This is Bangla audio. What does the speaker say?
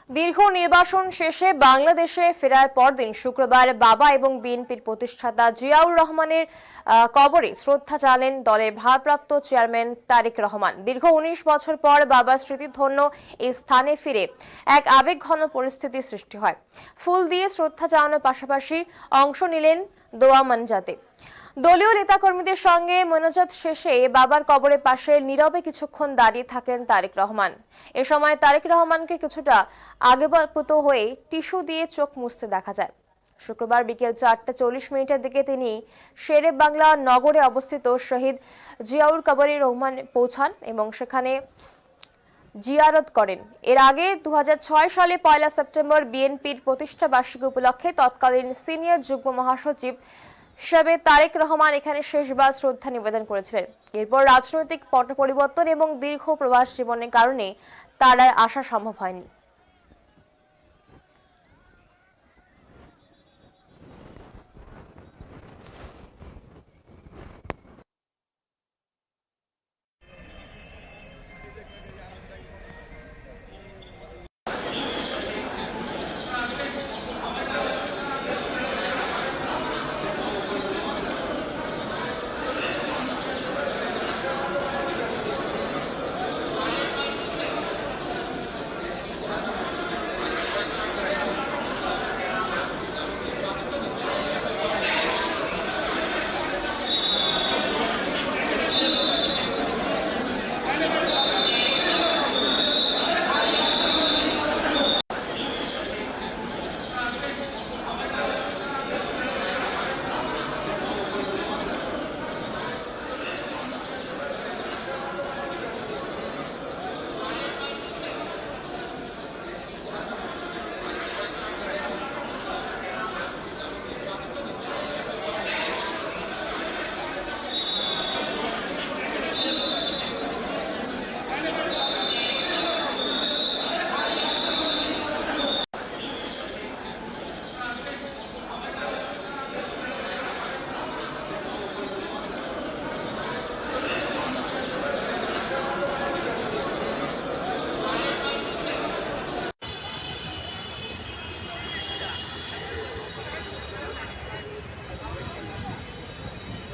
দীর্ঘ নির্বাসন শেষে বাংলাদেশে ফেরার পরদিন শুক্রবার বাবা এবং বিএনপির প্রতিষ্ঠাতা জিয়াউর রহমানের কবরে শ্রদ্ধা জানালেন দলের ভারপ্রাপ্ত চেয়ারম্যান তারেক রহমান। দীর্ঘ ১৯ বছর পর বাবার স্মৃতিধন্য এই স্থানে ফিরে এক আবেগঘন পরিস্থিতি সৃষ্টি হয়। ফুল দিয়ে শ্রদ্ধা জানানোর পাশাপাশি অংশ নিলেন দোয়া মানজাতে। দলীয় নেতাকর্মীদের সঙ্গে মোনাজাত শেষে বাবার কবরের পাশে নীরবে কিছুক্ষণ দাঁড়িয়ে থাকেন তারেক রহমান। এ সময় তারেক রহমানকে কিছুটা আগেভাগত হয়ে টিস্যু দিয়ে চোখ মুছতে দেখা যায়। শুক্রবার বিকেল ৪টা ৪০ দিকে তিনি শেরে বাংলা নগরে অবস্থিত শহীদ জিয়াউর কবরে রহমান পৌঁছান এবং সেখানে জিয়ারত করেন। এর আগে ২০০৬ সালে ১ সেপ্টেম্বর বিএনপির প্রতিষ্ঠা বার্ষিকী উপলক্ষে তৎকালীন সিনিয়র যুগ্ম মহাসচিব হিসেবে তারেক রহমান এখানে শেষবার শ্রদ্ধা নিবেদন করেছিলেন। এরপর রাজনৈতিক পট পরিবর্তন এবং দীর্ঘ প্রবাস জীবনের কারণে তার আর আসা সম্ভব হয়নি।